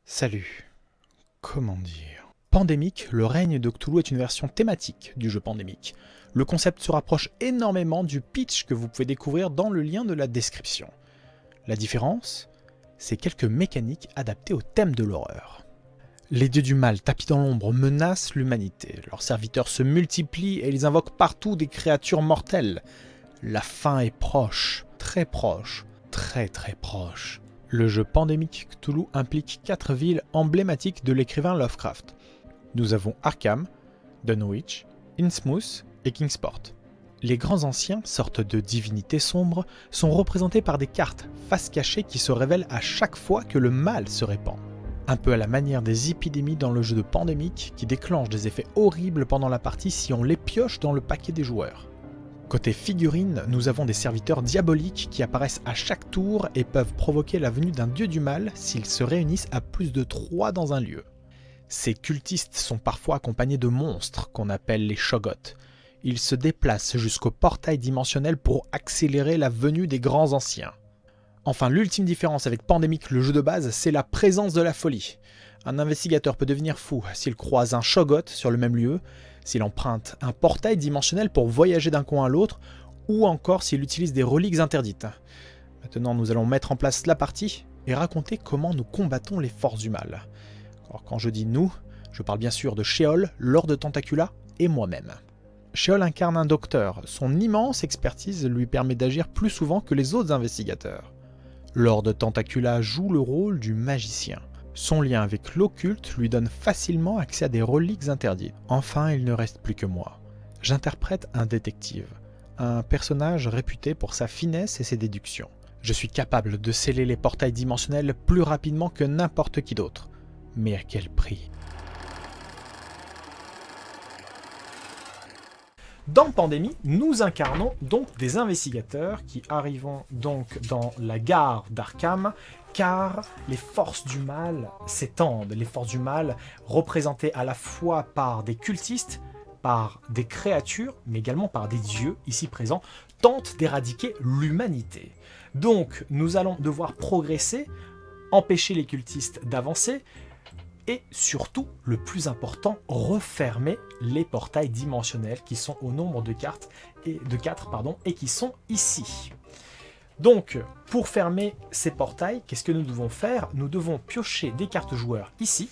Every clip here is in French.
Salut, comment dire? Pandémique, le règne de Cthulhu est une version thématique du jeu Pandémique. Le concept se rapproche énormément du pitch que vous pouvez découvrir dans le lien de la description. La différence, c'est quelques mécaniques adaptées au thème de l'horreur. Les dieux du mal tapis dans l'ombre menacent l'humanité. Leurs serviteurs se multiplient et ils invoquent partout des créatures mortelles. La fin est proche, très très proche. Le jeu Pandémique Cthulhu implique 4 villes emblématiques de l'écrivain Lovecraft. Nous avons Arkham, Dunwich, Innsmouth et Kingsport. Les grands anciens, sortes de divinités sombres, sont représentés par des cartes face cachée qui se révèlent à chaque fois que le mal se répand. Un peu à la manière des épidémies dans le jeu de Pandémique qui déclenchent des effets horribles pendant la partie si on les pioche dans le paquet des joueurs. Côté figurines, nous avons des serviteurs diaboliques qui apparaissent à chaque tour et peuvent provoquer la venue d'un dieu du mal s'ils se réunissent à plus de 3 dans un lieu. Ces cultistes sont parfois accompagnés de monstres qu'on appelle les Shoggoths. Ils se déplacent jusqu'au portail dimensionnel pour accélérer la venue des grands anciens. Enfin, l'ultime différence avec Pandémique, le jeu de base, c'est la présence de la folie. Un investigateur peut devenir fou s'il croise un Shoggoth sur le même lieu, s'il emprunte un portail dimensionnel pour voyager d'un coin à l'autre, ou encore s'il utilise des reliques interdites. Maintenant, nous allons mettre en place la partie et raconter comment nous combattons les forces du mal. Alors, quand je dis nous, je parle bien sûr de Sheol, Lord Tentacula et moi-même. Sheol incarne un docteur. Son immense expertise lui permet d'agir plus souvent que les autres investigateurs. Lord Tentacula joue le rôle du magicien. Son lien avec l'occulte lui donne facilement accès à des reliques interdites. Enfin, il ne reste plus que moi. J'interprète un détective, un personnage réputé pour sa finesse et ses déductions. Je suis capable de sceller les portails dimensionnels plus rapidement que n'importe qui d'autre. Mais à quel prix? Dans Pandémie, nous incarnons donc des investigateurs qui arrivons donc dans la gare d'Arkham, car les forces du mal s'étendent. Les forces du mal, représentées à la fois par des cultistes, par des créatures, mais également par des dieux ici présents, tentent d'éradiquer l'humanité. Donc, nous allons devoir progresser, empêcher les cultistes d'avancer, et surtout, le plus important, refermer les portails dimensionnels qui sont au nombre de 4 et qui sont ici. Donc, pour fermer ces portails, qu'est-ce que nous devons faire? Nous devons piocher des cartes joueurs ici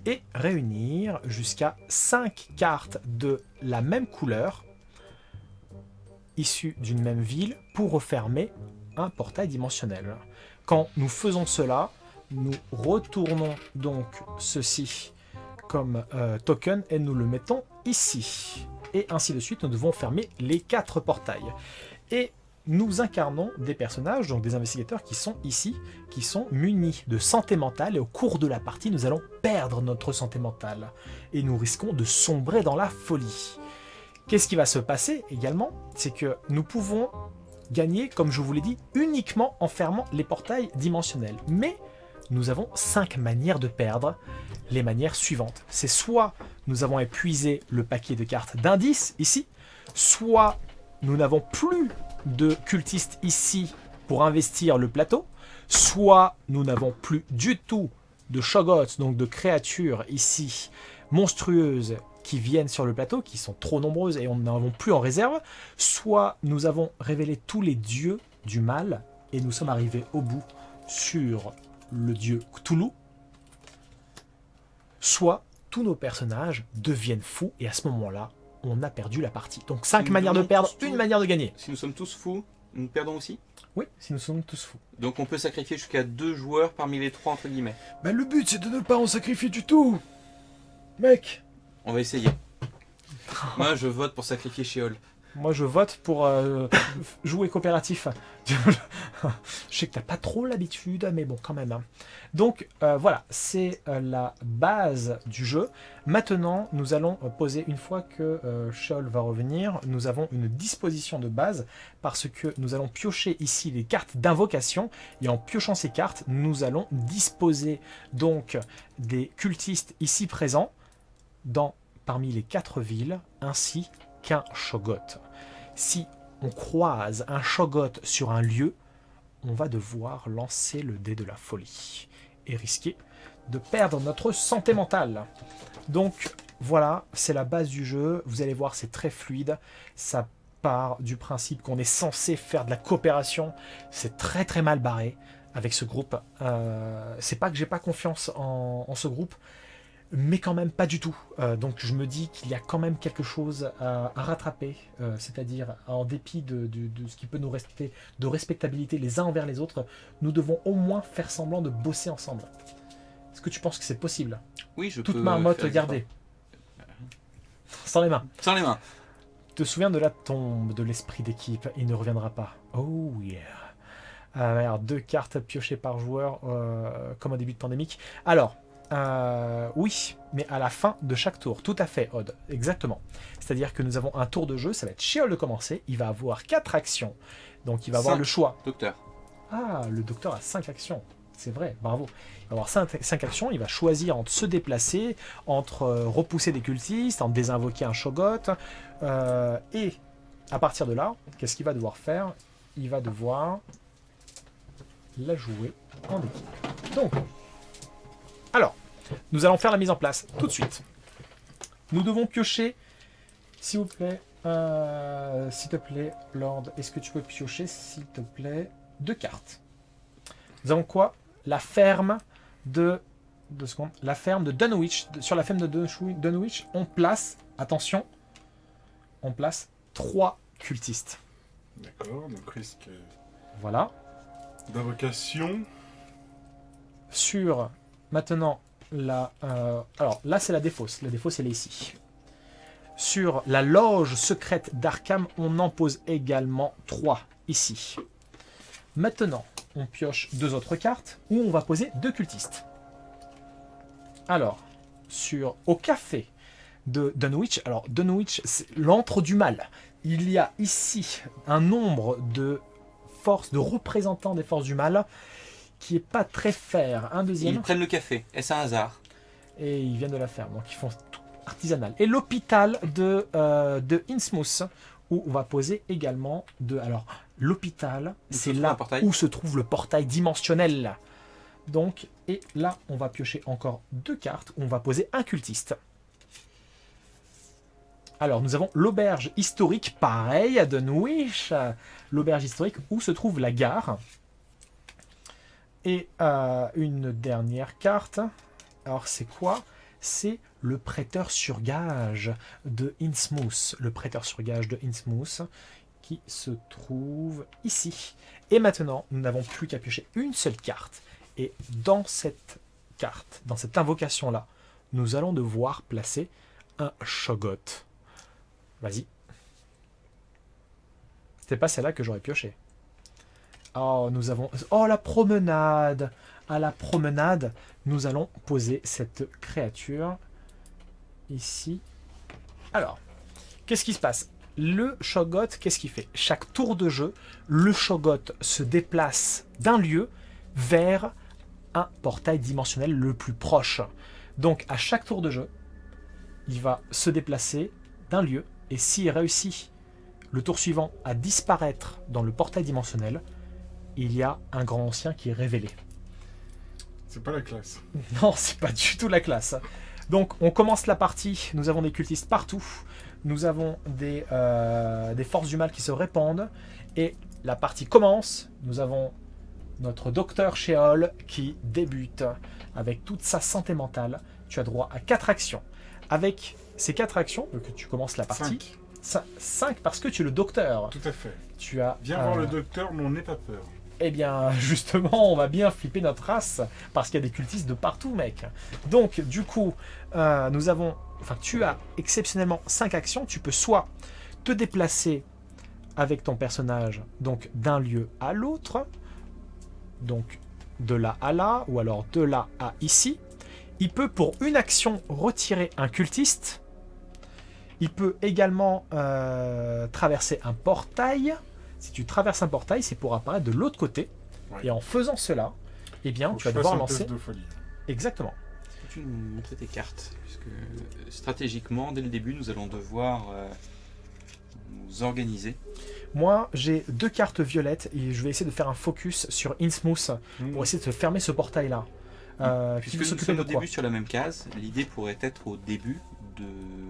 et réunir jusqu'à 5 cartes de la même couleur, issues d'une même ville, pour refermer un portail dimensionnel. Quand nous faisons cela, nous retournons donc ceci comme token et nous le mettons ici. Et ainsi de suite, nous devons fermer les 4 portails. Et nous incarnons des personnages, donc des investigateurs qui sont ici, qui sont munis de santé mentale. Et au cours de la partie, nous allons perdre notre santé mentale. Et nous risquons de sombrer dans la folie. Qu'est-ce qui va se passer également? C'est que nous pouvons gagner, comme je vous l'ai dit, uniquement en fermant les portails dimensionnels. Mais nous avons 5 manières de perdre. Les manières suivantes. C'est soit nous avons épuisé le paquet de cartes d'indices ici, soit nous n'avons plus de cultistes ici pour investir le plateau, soit nous n'avons plus du tout de Shoggoths, donc de créatures ici monstrueuses qui viennent sur le plateau, qui sont trop nombreuses et on n'en avons plus en réserve, soit nous avons révélé tous les dieux du mal et nous sommes arrivés au bout sur le dieu Cthulhu, soit tous nos personnages deviennent fous et à ce moment-là, on a perdu la partie. Donc 5 manières de perdre, une manière de gagner. Si nous sommes tous fous, nous perdons aussi? Oui, si nous sommes tous fous. Donc on peut sacrifier jusqu'à 2 joueurs parmi les 3 entre guillemets. Bah le but c'est de ne pas en sacrifier du tout. Mec. On va essayer. Moi je vote pour sacrifier Sheol. Moi je vote pour jouer coopératif. Je sais que t'as pas trop l'habitude, mais bon quand même. Donc voilà, c'est la base du jeu. Maintenant, nous allons poser, une fois que Sheol va revenir, nous avons une disposition de base parce que nous allons piocher ici les cartes d'invocation et en piochant ces cartes, nous allons disposer donc des cultistes ici présents parmi les 4 villes ainsi qu'un Shoggoth. Si on croise un Shoggoth sur un lieu, on va devoir lancer le dé de la folie et risquer de perdre notre santé mentale. Donc voilà, c'est la base du jeu. Vous allez voir, c'est très fluide. Ça part du principe qu'on est censé faire de la coopération. C'est très très mal barré avec ce groupe. C'est pas que j'ai pas confiance en ce groupe, mais quand même pas du tout. Donc je me dis qu'il y a quand même quelque chose à rattraper, c'est-à-dire en dépit de ce qui peut nous rester de respectabilité les uns envers les autres, nous devons au moins faire semblant de bosser ensemble. Est-ce que tu penses que c'est possible? Oui, je Toute peux marmotte faire gardée. Sans les mains. sans les mains. Te souviens de la tombe de l'esprit d'équipe, il ne reviendra pas. Oh yeah. Alors, 2 cartes piochées par joueur, comme au début de Pandémique. Alors, oui, mais à la fin de chaque tour. Tout à fait, Odd. Exactement. C'est-à-dire que nous avons un tour de jeu, ça va être Sheol de commencer. Il va avoir 4 actions. Donc, il va avoir le choix. Docteur. Ah, le docteur a 5 actions. C'est vrai, bravo. Il va avoir 5 actions, il va choisir entre se déplacer, entre repousser des cultistes, entre désinvoquer un Shoggoth. Et à partir de là, qu'est-ce qu'il va devoir faire? Il va devoir la jouer en équipe. Donc, alors, nous allons faire la mise en place tout de suite. Nous devons piocher, s'il vous plaît, s'il te plaît, Lord, est-ce que tu peux piocher, s'il te plaît, 2 cartes. Nous avons quoi? La ferme de... la ferme de Dunwich. Sur la ferme de Dunwich, on place, attention, on place 3 cultistes. D'accord, donc risque Voilà. d'invocation. Sur, maintenant, la... alors, là, c'est la défausse. La défausse, elle est ici. Sur la loge secrète d'Arkham, on en pose également 3, ici. Maintenant, on pioche 2 autres cartes où on va poser 2 cultistes. Alors, au café de Dunwich, alors Dunwich, c'est l'antre du mal. Il y a ici un nombre de forces, de représentants des forces du mal qui est pas très fair. Un deuxième. Ils prennent le café. Est-ce un hasard? Et ils viennent de la ferme, donc ils font tout artisanal. Et l'hôpital de Innsmouth, où on va poser également 2. Alors, l'hôpital, c'est là où se trouve le portail dimensionnel. Donc, et là, on va piocher encore 2 cartes où on va poser un cultiste. Alors, nous avons l'auberge historique, pareil, à Dunwich. L'auberge historique où se trouve la gare. Et une dernière carte. Alors, c'est quoi? C'est le prêteur sur gage de Innsmouth. Le prêteur sur gage de Innsmouth qui se trouve ici. Et maintenant, nous n'avons plus qu'à piocher une seule carte. Et dans cette carte, dans cette invocation-là, nous allons devoir placer un Shoggoth. Vas-y. C'était pas celle-là que j'aurais pioché. Oh, nous avons... Oh, la promenade! À la promenade, nous allons poser cette créature ici. Alors, qu'est-ce qui se passe? Le Shoggoth, qu'est-ce qu'il fait? Chaque tour de jeu, le Shoggoth se déplace d'un lieu vers un portail dimensionnel le plus proche. Donc, à chaque tour de jeu, il va se déplacer d'un lieu, et s'il réussit le tour suivant à disparaître dans le portail dimensionnel, il y a un grand ancien qui est révélé. C'est pas la classe. Non, c'est pas du tout la classe. Donc, on commence la partie. Nous avons des cultistes partout. Nous avons des forces du mal qui se répandent. Et la partie commence. Nous avons notre docteur Sheol qui débute avec toute sa santé mentale. Tu as droit à 4 actions. Avec ces 4 actions, que tu commences la partie. 5 parce que tu es le docteur. Tout à fait. Tu as, Viens voir le docteur, mais on n'est pas peur. Eh bien, justement, on va bien flipper notre race, parce qu'il y a des cultistes de partout, mec. Donc, du coup, tu as exceptionnellement 5 actions. Tu peux soit te déplacer avec ton personnage, donc d'un lieu à l'autre, donc de là à là, ou alors de là à ici. Il peut, pour une action, retirer un cultiste. Il peut également traverser un portail. Si tu traverses un portail, c'est pour apparaître de l'autre côté. Ouais. Et en faisant cela, eh bien, tu vas devoir lancer... de folie. Exactement. Peux-tu nous montrer tes cartes? Puisque stratégiquement, dès le début, nous allons devoir nous organiser. Moi, j'ai 2 cartes violettes et je vais essayer de faire un focus sur Innsmouth pour essayer de fermer ce portail-là. qui veut Puisque nous s'occuper sommes de au quoi? début sur la même case, l'idée pourrait être au début,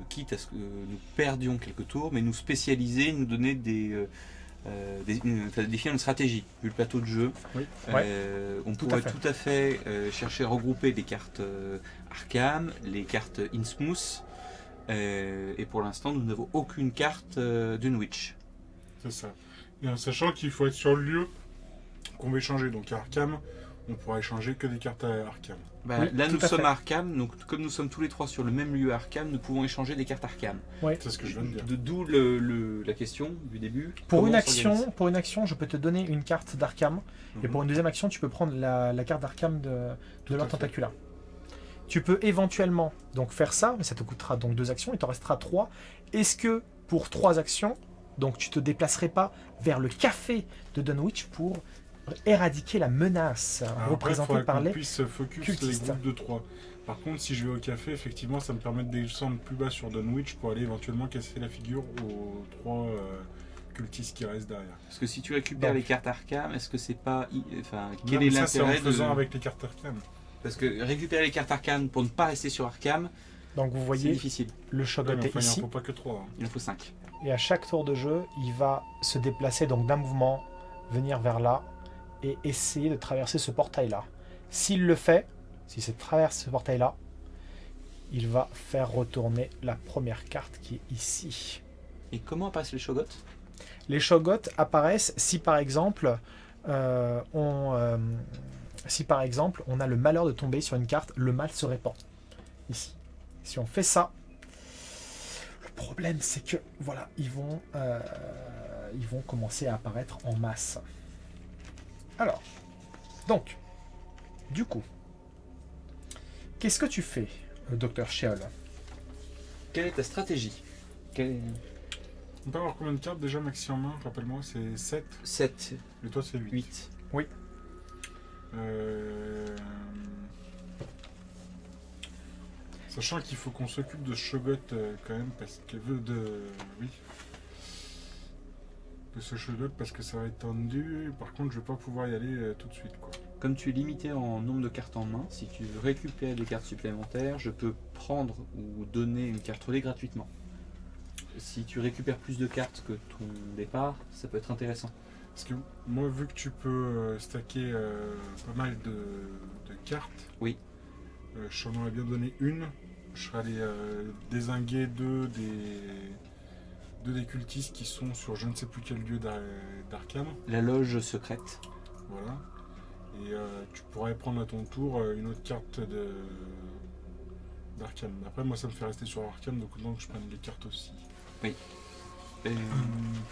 quitte à ce que nous perdions quelques tours, mais nous spécialiser, nous donner définir une stratégie. Vu le plateau de jeu, Oui. on Tout à pourrait fait. tout à fait chercher à regrouper les cartes Arkham, les cartes Innsmouth, et pour l'instant nous n'avons aucune carte Dunwich. C'est ça. Et en sachant qu'il faut être sur le lieu qu'on va échanger. Donc à Arkham, on pourra échanger que des cartes à Arkham. Bah, Oui, là tout nous à sommes fait. à Arkham, donc comme nous sommes tous les trois sur le même lieu à Arkham, nous pouvons échanger des cartes Arkham. C'est ce que je viens de dire. D'où la question du début. Pour Comment une on s'organise action, je peux te donner une carte d'Arkham. Et Mhm. pour une deuxième action, tu peux prendre la carte d'Arkham de Tout à l'ordre fait. tentaculaire. Tu peux éventuellement donc faire ça, mais ça te coûtera donc 2 actions, il t'en restera 3. Est-ce que pour 3 actions, donc tu te déplacerais pas vers le café de Dunwich pour éradiquer la menace Alors après, représentée faudrait par qu'on les... puisse focus cultistes. les groupes de 3. Par contre, si je vais au café, effectivement, ça me permet de descendre plus bas sur Dunwich pour aller éventuellement casser la figure aux 3 cultistes qui restent derrière. Parce que si tu récupères Donc. les cartes Arkham, est-ce que c'est pas. Enfin, Non, quel mais est ça, c'est en l'intérêt faisant de. avec les cartes Arkham. Parce que récupérer les cartes Arkham pour ne pas rester sur Arkham, Donc vous c'est voyez, difficile. le Ouais, Shogun mais est enfin, il en ici. faut pas que 3. Il en faut 5. Et à chaque tour de jeu, il va se déplacer donc d'un mouvement, venir vers là et essayer de traverser ce portail-là. S'il le fait, si c'est traverse ce portail-là, il va faire retourner la première carte qui est ici. Et comment apparaissent les Shogots? Les Shogots apparaissent si par exemple on a le malheur de tomber sur une carte, le mal se répand. Ici. Si on fait ça, le problème c'est que voilà, ils vont commencer à apparaître en masse. Alors, donc, du coup, qu'est-ce que tu fais, Docteur Sheol? Quelle est ta stratégie? On peut avoir combien de cartes déjà maxi en main? Rappelle-moi, c'est 7. 7, Et toi, c'est 8. 8. Sachant qu'il faut qu'on s'occupe de Shogot quand même, parce que oui. De ce Shogot parce que ça va être tendu. Par contre, je vais pas pouvoir y aller tout de suite, quoi. Comme tu es limité en nombre de cartes en main, si tu veux récupérer des cartes supplémentaires, je peux prendre ou donner une carte relais gratuitement. Si tu récupères plus de cartes que ton départ, ça peut être intéressant. Parce que moi, vu que tu peux stacker pas mal de cartes, Oui. Je t'en aurais bien donné une. Je serais allé dézinguer deux des cultistes qui sont sur je ne sais plus quel lieu d'Arkham. La loge secrète. Voilà. Et tu pourrais prendre à ton tour une autre carte d'Arkham. Après, moi, ça me fait rester sur Arkham, donc autant que je prenne les cartes aussi.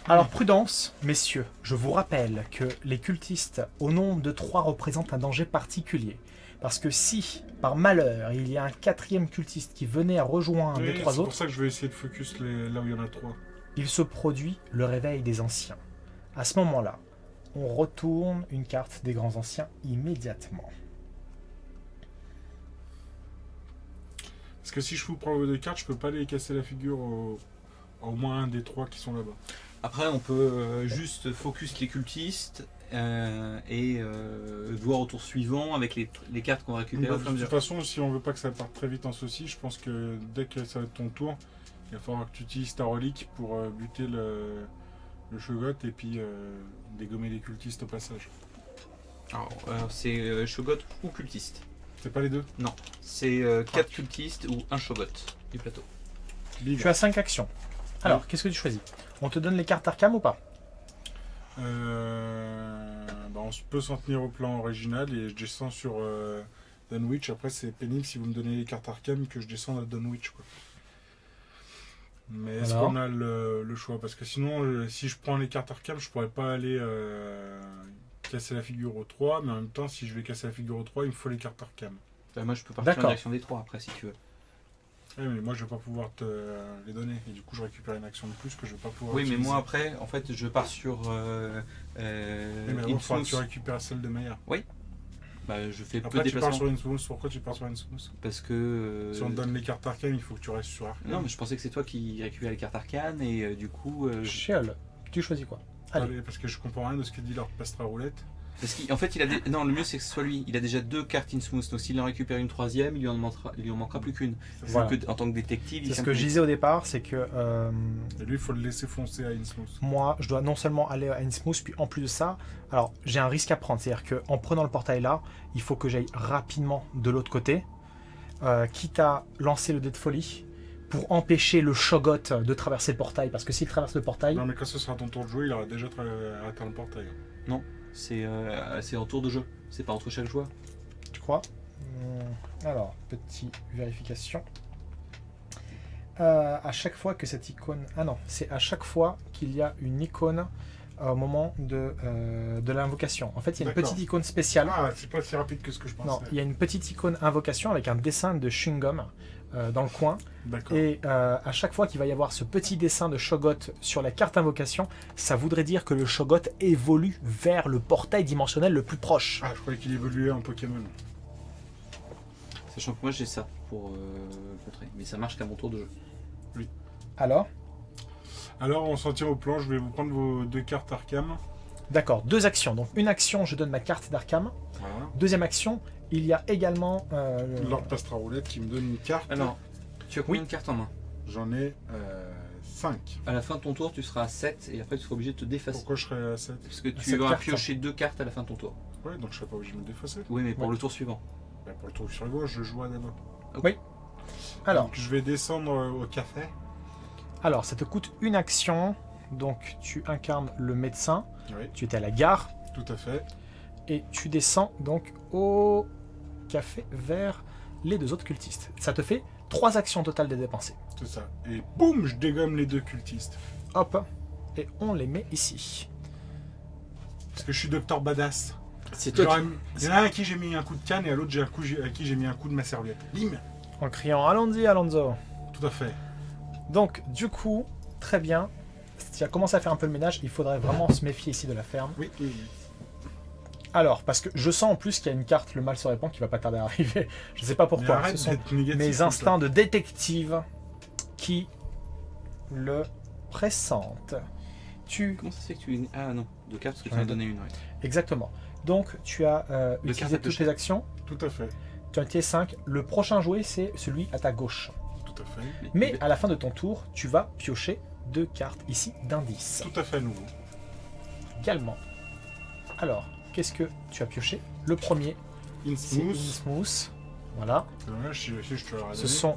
Alors prudence, messieurs, je vous rappelle que les cultistes au nombre de 3 représentent un danger particulier. Parce que si, par malheur, il y a un 4e cultiste qui venait à rejoindre les 3 c'est pour autres, ça que je vais essayer de focus là où il y en a 3. il se produit le réveil des anciens. À ce moment-là, on retourne une carte des grands anciens immédiatement. Parce que si je vous prends vos 2 cartes, je peux pas aller casser la figure au moins un des 3 qui sont là-bas. Après, on peut juste focus les cultistes et voir au tour suivant avec les cartes qu'on va récupérer Bah, au de fur et à toute mesure. façon, si on veut pas que ça parte très vite en saucisse, je pense que dès que ça va être ton tour, il va falloir que tu utilises ta relique pour buter le Shogot et puis dégommer les cultistes au passage. Alors, c'est Shogot ou cultiste. C'est pas les deux? Non, c'est 4 cultistes ou un Shogot du plateau. Big. Tu as 5 actions. Alors, qu'est-ce que tu choisis? On te donne les cartes Arkham ou pas? On peut s'en tenir au plan original et je descends sur Dunwich. Après, c'est pénible si vous me donnez les cartes Arkham que je descende à Dunwich, quoi. Mais est-ce Alors qu'on a le choix? Parce que sinon, si je prends les cartes Arkham, je pourrais pas aller casser la figure au 3, mais en même temps, si je vais casser la figure au 3, il me faut les cartes Arkham. Bah, moi, je peux partir en D'accord. direction des 3 après si tu veux. Ouais, mais moi, je vais pas pouvoir te les donner. Et du coup, je récupère une action de plus que je vais pas pouvoir Oui, mais utiliser. moi après, en fait, je pars sur. Oui, mais d'abord, il faudra que tu récupères celle de Maya. Bah, je fais peu Après, de tu pars déplacements. sur Innsmouth. Pourquoi tu pars sur Innsmouth? Parce que. Si on te donne les cartes Arkham, il faut que tu restes sur Arkham. Non, mais je pensais que c'est toi qui récupère les cartes arcanes et du coup. Sheol, tu choisis quoi? Allez. Allez, parce que je comprends rien de ce que dit leur Pastra Roulette. Parce qu'en fait, non, le mieux c'est que ce soit lui. Il a déjà 2 cartes Innsmouth, donc s'il en récupère une troisième, il lui en manquera plus qu'une. Voilà. En tant que détective, C'est ce que je disais au départ, c'est que Et lui, il faut le laisser foncer à Innsmouth. moi, je dois non seulement aller à Innsmouth, puis en plus de ça, alors j'ai un risque à prendre. C'est-à-dire qu'en prenant le portail là, il faut que j'aille rapidement de l'autre côté, quitte à lancer le dé de folie pour empêcher le Shogot de traverser le portail. Parce que s'il traverse le portail, Non, mais quand ce sera ton tour de jouer, il aura déjà atteint le portail. c'est en tour de jeu. C'est pas entre chaque joueur. tu crois Alors, petite vérification. À chaque fois que cette icône... Ah non, c'est à chaque fois qu'il y a une icône au moment de l'invocation. En fait, il y a une D'accord. petite icône spéciale. Ah, c'est pas si rapide que ce que je pensais. Non, il y a une petite icône invocation avec un dessin de chewing-gum dans le coin. D'accord. Et à chaque fois qu'il va y avoir ce petit dessin de Shogot sur la carte invocation, ça voudrait dire que le Shogot évolue vers le portail dimensionnel le plus proche. Ah, je croyais qu'il évoluait en Pokémon. Sachant que moi j'ai ça pour contrer. Mais ça marche qu'à mon tour de jeu. Alors, Alors, on s'en tient au plan. Je vais vous prendre vos 2 cartes Arkham. d'accord, 2 actions. Donc une action, je donne ma carte d'Arkham. Voilà. Deuxième action, il y a également... Lord Pastra Roulette qui me donne une carte. Alors, tu as combien de cartes en main? J'en ai 5. À la fin de ton tour, tu seras à 7 et après tu seras obligé de te défacer. Pourquoi je serais à 7? Parce que tu Cette auras carte. pioché 2 cartes à la fin de ton tour. Ouais, donc je serais pas obligé de me défausser. Oui, mais pour Ouais. le tour suivant. Bah, pour le tour sur gauche, je joue à d'abord. Alors, Donc, je vais descendre au café. alors, ça te coûte une action. Donc tu incarnes le médecin. Oui, Tu étais à la gare. tout à fait. Et tu descends donc au café vers les 2 autres cultistes. Ça te fait 3 actions totales de dépensées. C'est ça. Et boum, je dégomme les 2 cultistes. Hop, et on les met ici. Parce que je suis Docteur Badass. C'est Il y toi en a un à qui j'ai mis un coup de canne et à l'autre à qui j'ai mis un coup de ma serviette. Bim. En criant allons-y Alonso. Tout à fait. Donc du coup, très bien. Si tu as commencé à faire un peu le ménage, il faudrait vraiment se méfier ici de la ferme. Oui, oui, oui. Alors, parce que je sens en plus qu'il y a une carte, le mal se répand, qui va pas tarder à arriver. Je sais pas Mais pourquoi. arrête Ce sont d'être négatif, mes tout le instincts de détective qui le pressentent. Comment ça se fait que tu... Ah non, 2 cartes parce que tu Ouais. en as donné une. Ouais. Exactement. Donc tu as cartes utilisé à toutes piocher. tes actions. temps. Tout à fait. Tu as été 5. Le prochain jouet, c'est celui à ta gauche. Tout à fait. Mais à la fin de ton tour, tu vas piocher 2 cartes ici d'indice. Tout à fait nouveau. Également. Alors, qu'est-ce que tu as pioché? Le premier, c'est Innsmouth. Innsmouth. Voilà. C'est dommage, si je te l'aurais Ce donné. sont...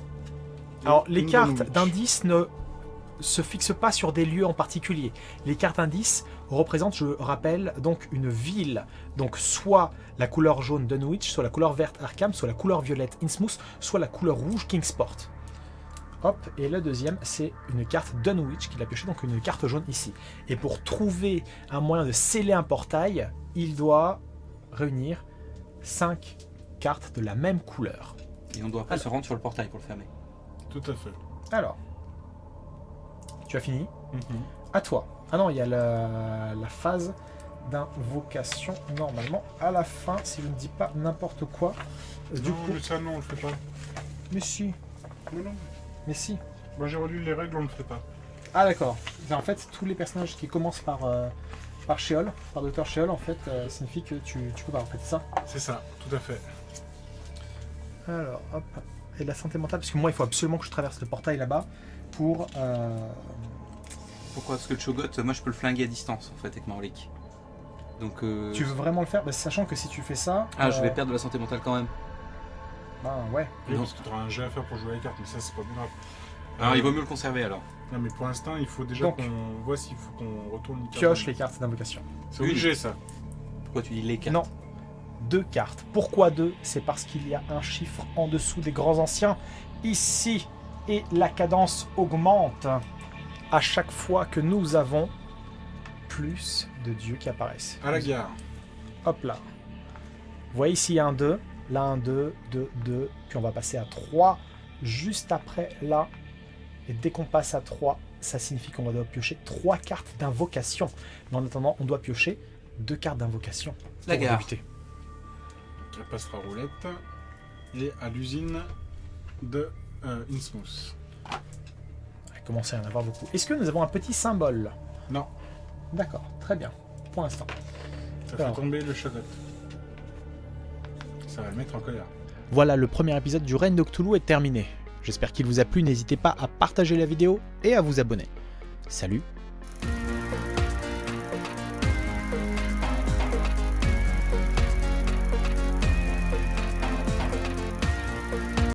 Et Alors, les cartes Indonovich. d'indice ne se fixent pas sur des lieux en particulier. Les cartes indices représentent, je rappelle, donc une ville. Donc soit la couleur jaune Dunwich, soit la couleur verte Arkham, soit la couleur violette Innsmouth, soit la couleur rouge Kingsport. Hop, et le deuxième, c'est une carte Dunwich qu'il a pioché, donc une carte jaune ici. Et pour trouver un moyen de sceller un portail, il doit réunir 5 cartes de la même couleur. Et on doit pas Alors. se rendre sur le portail pour le fermer. Tout à fait. Alors, tu as fini? Mhm. À toi. Ah non, il y a la phase d'invocation normalement à la fin, si je ne dis pas n'importe quoi. Du Non, coup, mais ça, non, on le fait pas. mais si, Non, non. mais si. Moi, j'ai relu les règles, on le fait pas. Ah d'accord. En fait, tous les personnages qui commencent par Sheol, par Dr. Sheol, en fait, signifie que tu peux pas, en fait, c'est ça. C'est ça, tout à fait. Alors, hop. Et la santé mentale, parce que moi, il faut absolument que je traverse le portail là-bas pour... Pourquoi? Parce que le Shogot, moi je peux le flinguer à distance en fait avec ma relique. Donc. Tu veux vraiment le faire? Bah, sachant que si tu fais ça... Ah, je vais perdre de la santé mentale quand même. Ben ouais. Oui, Non. parce que tu auras un jet à faire pour jouer à la carte, mais ça, c'est pas grave. Alors il vaut mieux le conserver alors. Non, mais pour l'instant, il faut déjà Donc, qu'on voit s'il faut qu'on retourne une carte. Pioche les cartes d'invocation. C'est obligé, ça. Pourquoi tu dis les cartes? Non. 2 cartes. Pourquoi 2? C'est parce qu'il y a un chiffre en dessous des grands anciens. Ici, et la cadence augmente à chaque fois que nous avons plus de dieux qui apparaissent. À la gare. Hop là. Vous voyez ici, il y a un 2. Là, un 2, 2, 2. Puis on va passer à 3 juste après là. Et dès qu'on passe à 3, ça signifie qu'on doit piocher 3 cartes d'invocation. Mais en attendant, on doit piocher 2 cartes d'invocation. La pour gare. débuter. Elle passera roulette. Et à l'usine de Innsmouth. Il commence à y en avoir beaucoup. Est-ce que nous avons un petit symbole? Non. D'accord, très bien, pour l'instant. Ça fait tomber le Shogot. Ça va le mettre en colère. Voilà, le premier épisode du règne de Cthulhu est terminé. J'espère qu'il vous a plu, n'hésitez pas à partager la vidéo et à vous abonner. Salut